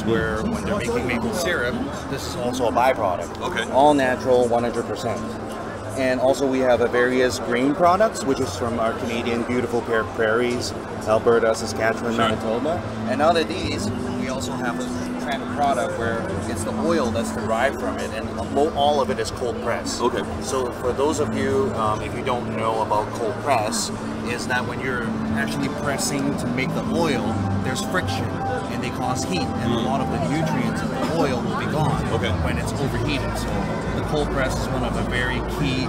is where when they're making maple syrup, this is also a byproduct. Okay. All natural, 100%. And also we have various grain products, which is from our Canadian beautiful prairies, Alberta, Saskatchewan, Manitoba. And out of these, we also have a kind of product where it's the oil that's derived from it, and all of it is cold press. Okay. So for those of you, if you don't know about cold press, is that when you're actually pressing to make the oil, there's friction and they cause heat, and a lot of the nutrients of the oil will be gone when it's overheated. So the cold press is one of the very key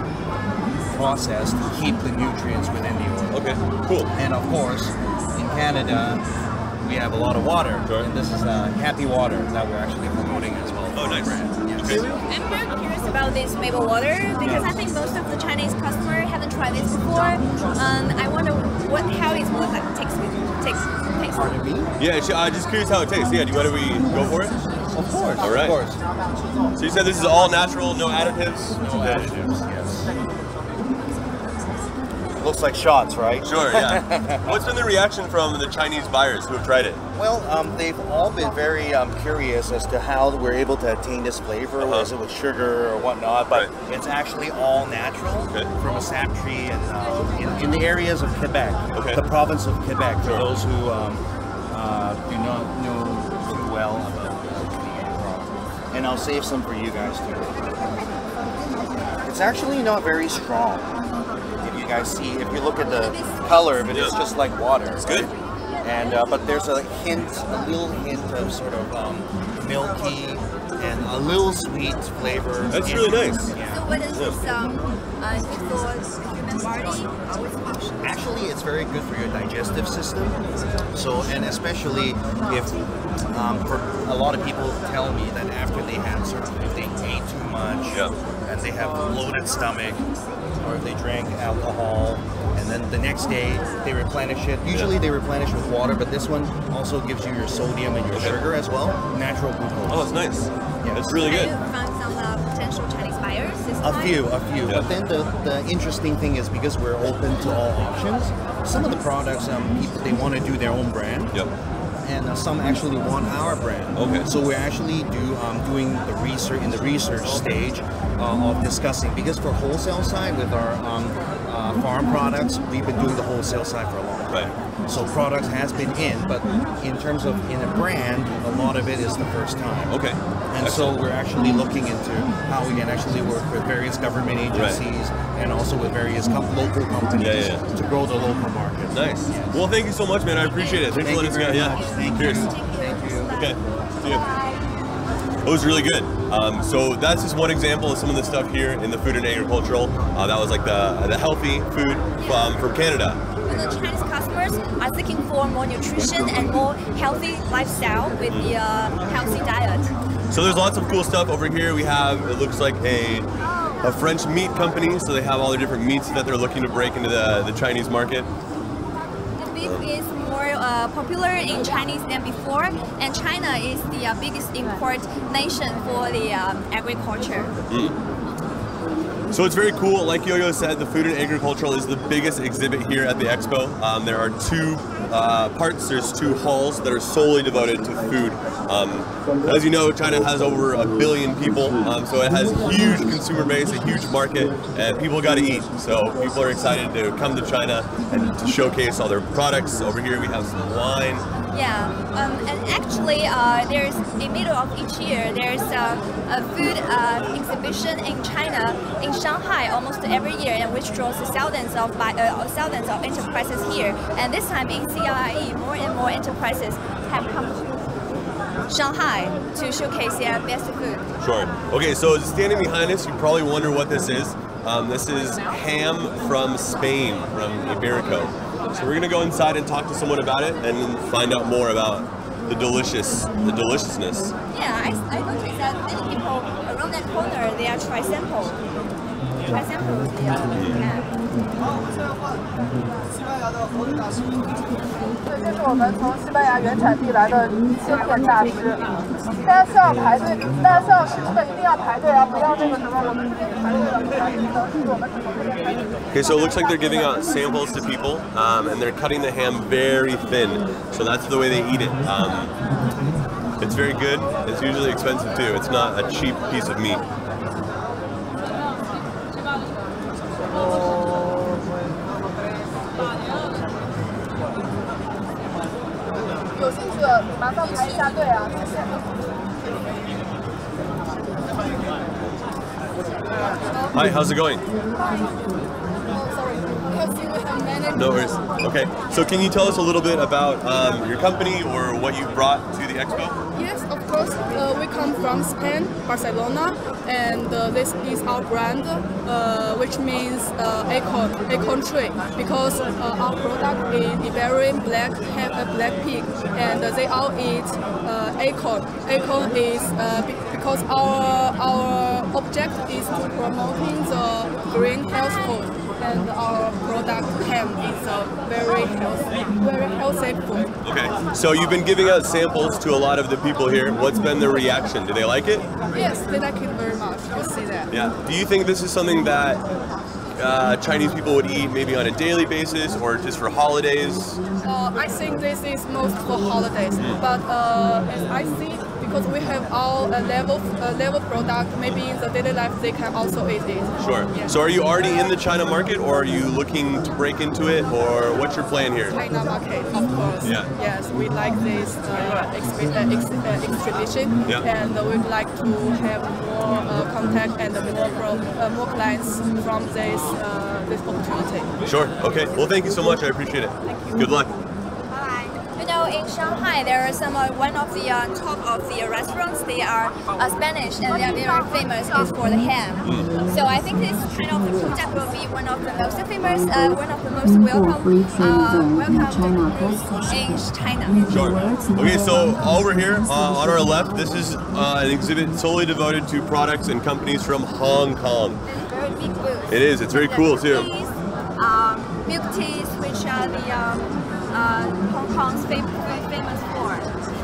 process to keep the nutrients within the oil. Okay, cool. And of course, in Canada, we have a lot of water, and this is Happy Water that we're actually promoting as well. Oh, nice. Yes. Okay. I'm very curious about this maple water because I think most of the Chinese customers haven't tried this before. I wonder how it will taste. Pardon me? Yeah, just curious how it tastes. Yeah, why don't we go for it? Of course. All right. Of course. So you said this is all natural, no additives? No additives, yes. Looks like shots, right? Sure, yeah. What's been the reaction from the Chinese buyers who have tried it? Well, they've all been very curious as to how we're able to attain this flavor. Is it with sugar or whatnot? But it's actually all natural from a sap tree and in the areas of Quebec, the province of Quebec, for those who do not know too well about Canadian product. And I'll save some for you guys too. It's actually not very strong. You guys see, if you look at the color of it, it's just like water. It's good. And but there's a little hint of sort of milky and a little sweet flavor. That's really nice. Yeah. So what is this for human body? Actually, it's very good for your digestive system. So, and especially if for a lot of people tell me that after they have if they ate too much and they have a bloated stomach, or if they drank alcohol, and then the next day they replenish it. Usually they replenish with water, but this one also gives you your sodium and your sugar as well. Natural glucose. Oh, it's nice. Yeah, it's really good. You found some potential Chinese buyers this A time? few. But then the interesting thing is because we're open to all options, some of the products, people, they want to do their own brand. And some actually want our brand. Okay. So we're actually doing the research stage of discussing, because for wholesale side with our farm products, we've been doing the wholesale side for a long time. So products has been in, but in terms of in a brand, a lot of it is the first time. Okay. And so we're actually looking into how we can actually work with various government agencies and also with various local companies to grow the local market. Nice. Well, thank you so much, man. I appreciate it. Thanks for letting us go. Thank Cheers. you. Thank you. Okay. See you. It was really good. So that's just one example of some of the stuff here in the food and agricultural. That was like the healthy food from Canada. And the Chinese customers are looking for more nutrition and more healthy lifestyle with the healthy diet. So there's lots of cool stuff over here. We have, it looks like a French meat company. So they have all the different meats that they're looking to break into the Chinese market. The beef is more popular in Chinese than before, and China is the biggest import nation for the agriculture. So it's very cool. Like Yo-Yo said, the food and agricultural is the biggest exhibit here at the expo. There are two parts. There's two halls that are solely devoted to food. As you know, China has over 1 billion people, so it has a huge consumer base, a huge market, and people got to eat. So people are excited to come to China and to showcase all their products. Over here we have some wine. Yeah, and actually there's in the middle of each year there's a food exhibition in China, in Shanghai, almost every year, and which draws thousands of enterprises here. And this time in CIIE, more and more enterprises have come to Shanghai to showcase their best food. Sure. Okay, so standing behind us, you probably wonder what this is. This is ham from Spain, from Iberico. So we're gonna go inside and talk to someone about it and find out more about the deliciousness. Yeah, I noticed that many people around that corner, they are try samples. Yeah. 对，这是我们从西班牙原产地来的切片大师。大家需要排队，大家需要试吃的一定要排队啊，不要那个什么我们自己排队的比较低的，是我们手这边排队。 Okay, so it looks like they're giving out samples to people, and they're cutting the ham very thin. So that's the way they eat it. It's very good. It's usually expensive too. It's not a cheap piece of meat. 有兴趣的麻烦排一下队啊，谢谢。Hi, how's it going? No worries. Okay, so can you tell us a little bit about your company or what you brought to the expo? Yes, of course. We come from Spain, Barcelona, and this is our brand, which means acorn tree, because our product is Iberian black, have a black pig, and they all eat acorn. Acorn is because our object is to promoting the green health food. And our product ham is a very healthy food. Okay, so you've been giving out samples to a lot of the people here. What's been their reaction? Do they like it? Yes, they like it very much. You'll see that. Yeah. Do you think this is something that Chinese people would eat maybe on a daily basis or just for holidays? I think this is most for holidays, but as I see, because we have our level product, maybe in the daily life they can also eat it. Sure. Yeah. So are you already in the China market, or are you looking to break into it, or what's your plan here? China market, of course. Yeah. Yes, we like this expedition, and we'd like to have more contact and more clients from this opportunity. Sure. Okay. Well, thank you so much. I appreciate it. Thank you. Good luck. Hi. You know, in Shanghai, there are some one of the top of the restaurants. They are Spanish and they are very famous is for the ham. So I think this kind of product will be one of the most famous, one of the most welcome in China. Sure. Okay, so over here on our left, this is an exhibit solely devoted to products and companies from Hong Kong. It's a very big booth. It is. It's very cool too. Milk teas, which are the Hong Kong's famous for.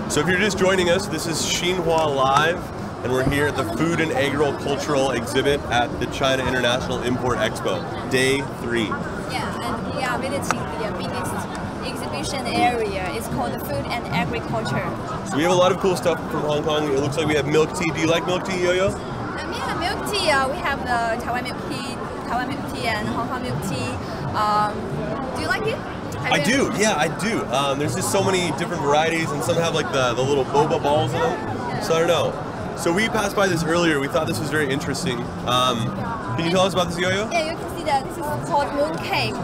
So if you're just joining us, this is Xinhua Live, and we're here at the Food and Agricultural Exhibit at the China International Import Expo, Day 3. Yeah, and we are visiting the biggest exhibition area. It's called the Food and Agriculture. So we have a lot of cool stuff from Hong Kong. It looks like we have milk tea. Do you like milk tea, Yo-Yo? Yeah, milk tea. We have the Taiwan milk tea and Hong Kong milk tea. Do you like it? I do, yeah, I do. There's just so many different varieties, and some have like the little boba balls in them. So I don't know. So we passed by this earlier. We thought this was very interesting. Can you tell us about this, Yo-Yo? Yeah, you can see that this is called mooncake.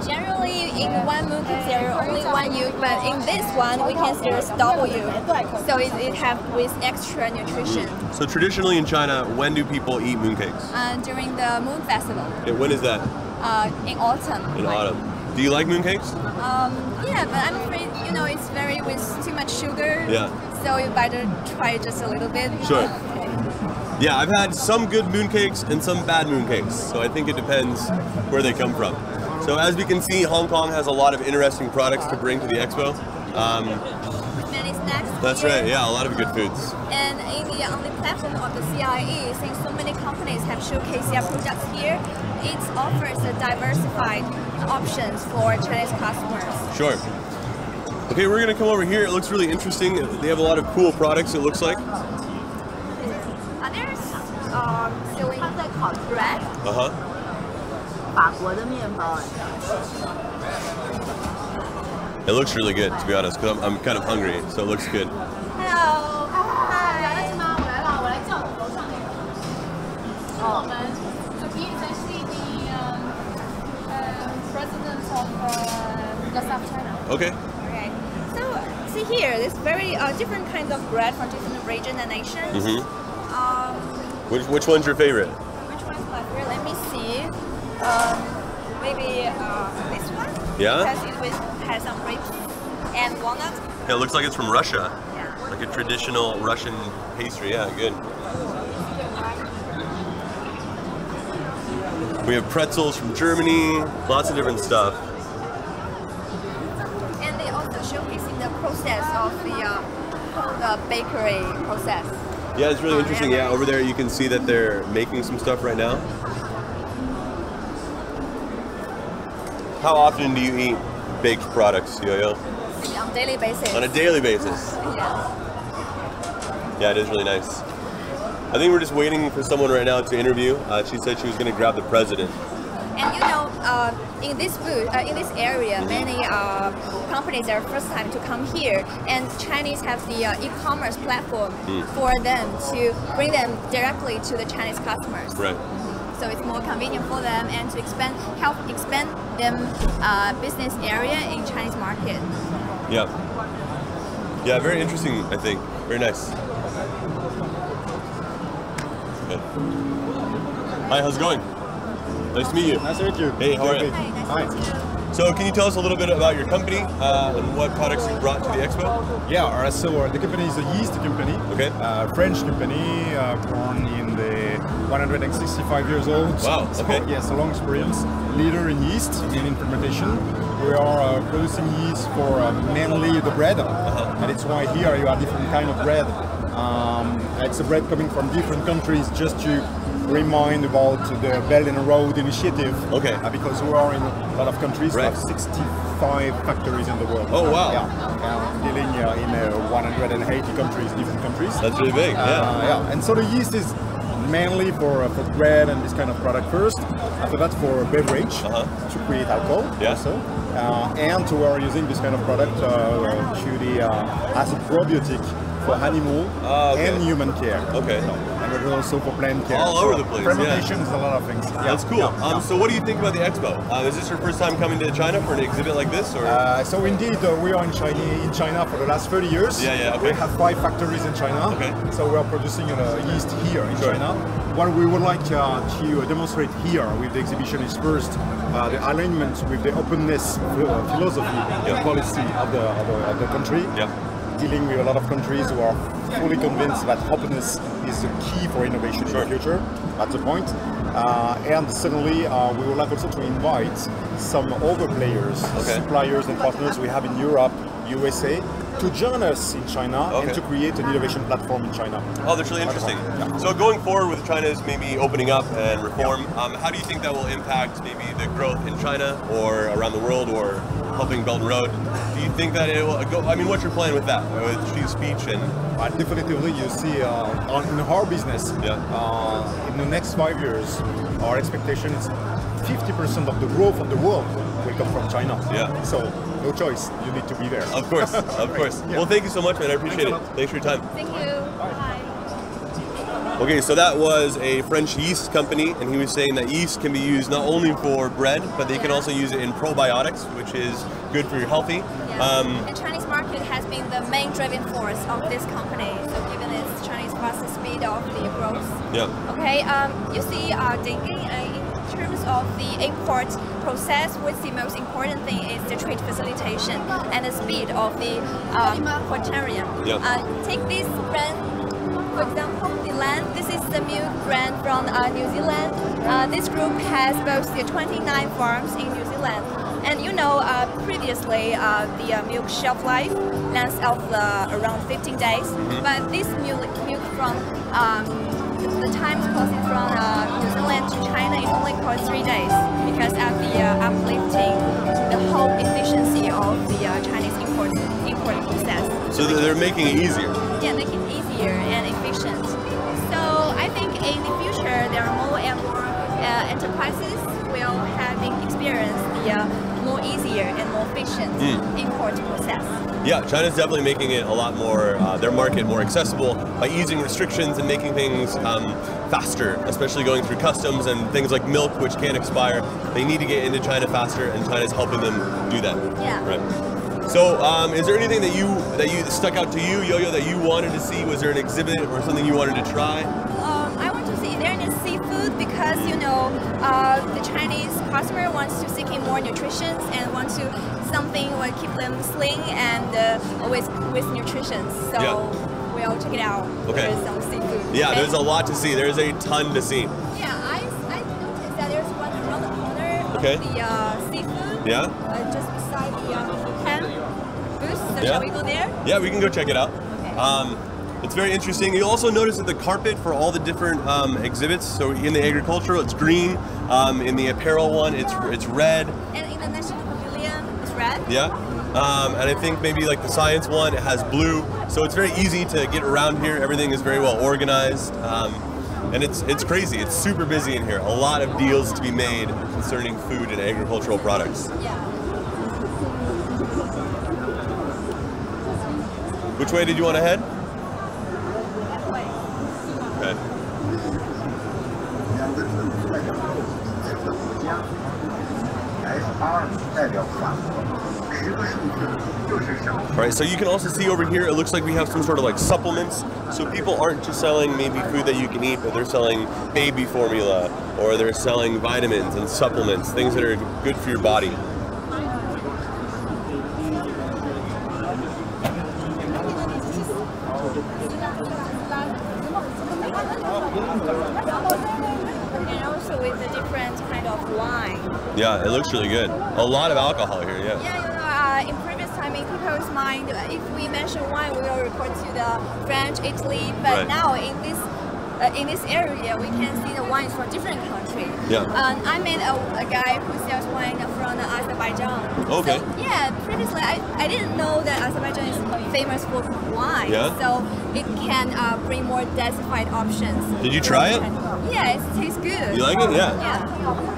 Generally, in one mooncake there are only one yolk, but in this one we can see there's double yolk. So it have with extra nutrition. So traditionally in China, when do people eat mooncakes? During the Moon Festival. Yeah, when is that? In autumn. In autumn. Do you like mooncakes? Yeah, but I'm afraid, you know, it's very with too much sugar. Yeah. So you better try just a little bit. Sure. Okay. Yeah, I've had some good mooncakes and some bad mooncakes, so I think it depends where they come from. So as we can see, Hong Kong has a lot of interesting products to bring to the expo. Many snacks. That's here. right, yeah, a lot of good foods. And on the platform of the CIIE, since so many companies have showcased their products here, it offers a diversified options for Chinese customers. Sure. Okay, we're gonna come over here. It looks really interesting. They have a lot of cool products, it looks like. There's selling bread. It looks really good, to be honest, because I'm kind of hungry, so it looks good. Hello. Hi. President of the South China. Okay. Okay. So see here, there's very different kinds of bread from different regions and nations. Which one's your favorite? Which one's my favorite? Let me see. Maybe this one. Yeah. Because it has some grapes and walnuts. Yeah, it looks like it's from Russia. Yeah. Like a traditional Russian pastry. Yeah, good. We have pretzels from Germany, lots of different stuff. And they also showcasing the process of the bakery process. Yeah, it's really interesting. Yeah, over there you can see that they're making some stuff right now. How often do you eat baked products, Yo-Yo? On a daily basis. On a daily basis? Yeah. Yeah, it is really nice. I think we're just waiting for someone right now to interview. She said she was going to grab the president. And you know, in this booth, in this area, many companies are first time to come here, and Chinese have the e-commerce platform for them to bring them directly to the Chinese customers. Right. So it's more convenient for them and to help expand them business area in Chinese market. Yeah. Yeah, very interesting, I think. Very nice. Okay. Hi, how's it going? Nice to meet you. Nice to meet you. Hey, how are you? Hi, nice to meet you. So can you tell us a little bit about your company and what products you brought to the expo? Yeah, so the company is a yeast company. Okay. French company, born in the 165 years old. Wow, So, okay. yes, a long experience. Leader in yeast, in fermentation. We are producing yeast for mainly the bread. And it's why here you have different kind of bread. It's a bread coming from different countries just to remind about the Belt and Road initiative. Okay. Because we are in a lot of countries. Right. We have 65 factories in the world. Oh, wow. Yeah. Dealing in 180 countries, different countries. That's really big, yeah. Yeah. And so the yeast is mainly for bread and this kind of product first. After that for beverage to create alcohol also. And we are using this kind of product as a probiotic for animal and human care. Okay. And we're also for plant care. All over the place, fermentation is a lot of things. That's cool. So what do you think about the expo? Is this your first time coming to China for an exhibit like this? Or? So indeed, we are in China for the last 30 years. Yeah, okay. We have 5 factories in China. Okay. So we are producing yeast here in China. What we would like to demonstrate here with the exhibition is first the alignment with the openness philosophy, policy of the country. Dealing with a lot of countries who are fully convinced that openness is the key for innovation in the future. That's the point. And secondly, we would like also to invite some other players, suppliers and partners we have in Europe, USA, to join us in China and to create an innovation platform in China. Oh, that's really interesting. So going forward with China's maybe opening up and reform, how do you think that will impact maybe the growth in China or around the world or helping Belt and Road? Do you think that it will go, I mean, what's your plan with that, with Xi's speech and... Definitively, you see in our business, in the next 5 years, our expectation is 50% of the growth of the world will come from China. So no choice, you need to be there. Of course, of course. Well, thank you so much, man. I appreciate it. Thanks for your time. Thank you. Bye. Okay, so that was a French yeast company, and he was saying that yeast can be used not only for bread, but they can also use it in probiotics, which is good for your healthy. And Chinese market has been the main driving force of this company, so given its Chinese fast speed of the growth. Okay, you see, in terms of the import process, what's the most important thing is the trade facilitation and the speed of the quaternarian. Take this brand. For example, the Land, this is the milk brand from New Zealand. This group has both the 29 farms in New Zealand. And you know, previously the milk shelf life lasts around 15 days. But this milk from the time crossing from New Zealand to China, it only costs 3 days because of the uplifting the whole efficiency of the Chinese import process. So they're making it easier. Yeah, making it easier and efficient. So I think in the future there are more and more enterprises will having experienced the more easier and more efficient import process. Yeah, China's definitely making it a lot more, their market more accessible by easing restrictions and making things faster, especially going through customs and things like milk, which can't expire. They need to get into China faster, and China's helping them do that. Yeah. Right. So, is there anything that you stuck out to you, Yo-Yo, that you wanted to see? Was there an exhibit or something you wanted to try? I want to see there is seafood because you know the Chinese customer wants to seeking more nutrition and want to something will keep them slim and always with nutrition. So we'll check it out. Okay. There's some seafood. Yeah, there's a lot to see. There's a ton to see. Yeah, I noticed that there's one around the corner of the seafood. Just beside the ham booth. So shall we go there? Yeah, we can go check it out. Okay. It's very interesting. You'll also notice that the carpet for all the different exhibits, so in the agricultural it's green, in the apparel one it's red. And in the National Pavilion it's red. Yeah. And I think maybe like the science one, it has blue. So it's very easy to get around here. Everything is very well organized. And it's crazy. It's super busy in here. A lot of deals to be made concerning food and agricultural products. Yeah. Which way did you want to head? That way. Okay. All right, so you can also see over here, it looks like we have some sort of like supplements. So people aren't just selling maybe food that you can eat, but they're selling baby formula, or they're selling vitamins and supplements, things that are good for your body. And also with a different kind of wine. Yeah, it looks really good. A lot of alcohol here, yeah. Yeah, in previous time in people's mind, if we mention wine, we will refer to the French, Italy, but Right. now in this area, we can see the wines from different countries. Yeah. I met a guy who sells wine from Azerbaijan. Okay. So, yeah, previously I didn't know that Azerbaijan is famous for wine. Yeah? So it can bring more diversified options. Did you try it? Yeah, it tastes good. You like it? Yeah. Yeah.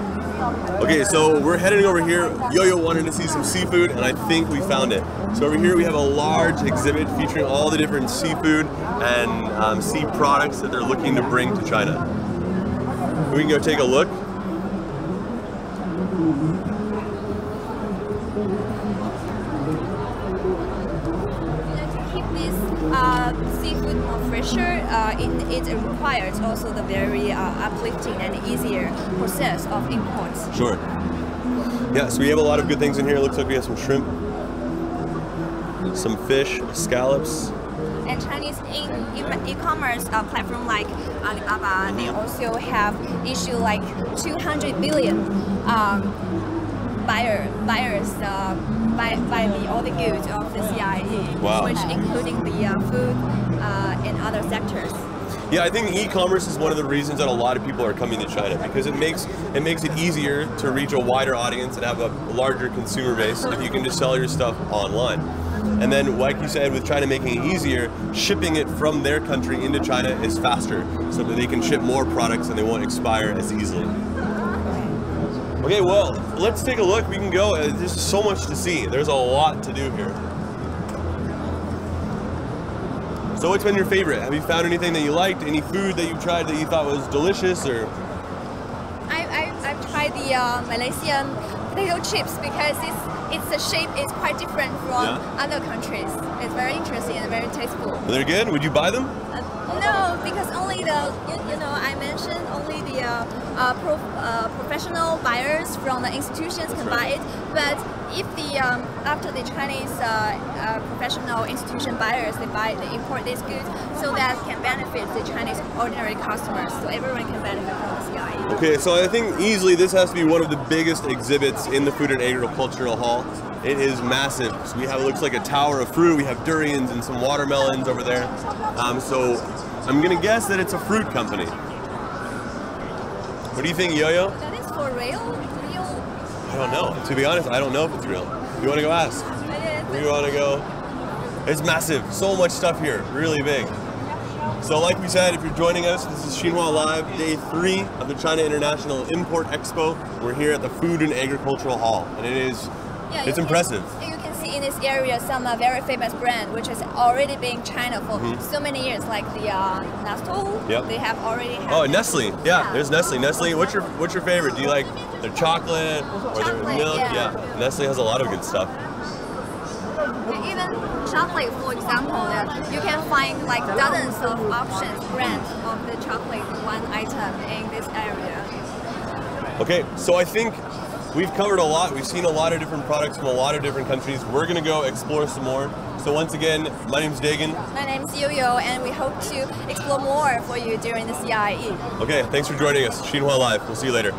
Okay, so we're heading over here. Yo-Yo wanted to see some seafood, and I think we found it. So over here we have a large exhibit featuring all the different seafood and sea products that they're looking to bring to China. We can go take a look. To keep this seafood more fresher, it requires also the very uplifting and easier process of imports. Sure. Yeah, so we have a lot of good things in here. It looks like we have some shrimp, some fish, scallops. And Chinese e-commerce platform like Alibaba, they also have issued like 200 billion buyers buy all the goods of the CIIE, Wow. which including the food and other sectors. Yeah, I think e-commerce is one of the reasons that a lot of people are coming to China, because it makes it easier to reach a wider audience and have a larger consumer base if you can just sell your stuff online. And then, like you said, with China making it easier, shipping it from their country into China is faster, so that they can ship more products and they won't expire as easily. Okay, well, let's take a look. We can go. There's so much to see. There's a lot to do here. So what's been your favorite? Have you found anything that you liked? Any food that you tried that you thought was delicious? Or I've tried the Malaysian potato chips because the shape is quite different from other countries. It's very interesting and very tasteful. they're good? Would you buy them? No, because only the I mentioned only the professional buyers from the institutions can buy it. But if after the Chinese professional institution buyers they import these goods, so that can benefit the Chinese ordinary customers. So everyone can benefit from the CIIE. Okay, so I think easily this has to be one of the biggest exhibits in the Food and Agricultural Hall. It is massive. So we have, it looks like a tower of fruit. We have durians and some watermelons over there. So I'm gonna guess that it's a fruit company. What do you think, Yo-Yo? That is for real? I don't know. To be honest, I don't know if it's real. You wanna go ask? We wanna go? It's massive. So much stuff here. Really big. So like we said, if you're joining us, this is Xinhua Live, day 3 of the China International Import Expo. We're here at the Food and Agricultural Hall, and it's impressive. You can see in this area some very famous brand which has already been in China for so many years, like the Nestle. Yep. They have already had. Oh, Nestle. Yeah, there's Nestle. Nestle, what's your favorite? Do you like their chocolate or their milk? Yeah. Nestle has a lot of good stuff. Even chocolate, for example, you can find like dozens of options, brands of the chocolate one item in this area. Okay, so I think we've covered a lot. We've seen a lot of different products from a lot of different countries. We're gonna go explore some more. So once again, my name's Dagan. My name's Yo-Yo, and we hope to explore more for you during the CIIE. Okay, thanks for joining us. Xinhua Live. We'll see you later.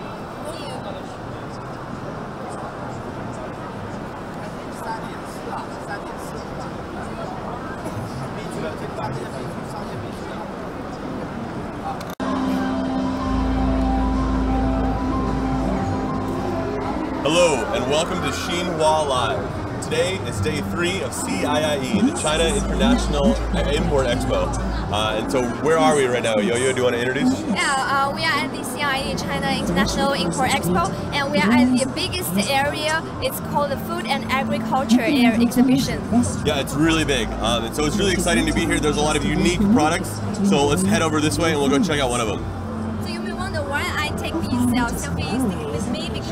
Hello, and welcome to Xinhua Live. today is day 3 of CIIE, the China International Import Expo. And so where are we right now? Yo-Yo, do you want to introduce? Yeah, we are at the CIIE China International Import Expo, and we are at the biggest area. It's called the Food and Agriculture Exhibition. Yeah, it's really big. And so it's really exciting to be here. There's a lot of unique products. So let's head over this way and we'll go check out one of them. So you may wonder why I take these selfies with me, because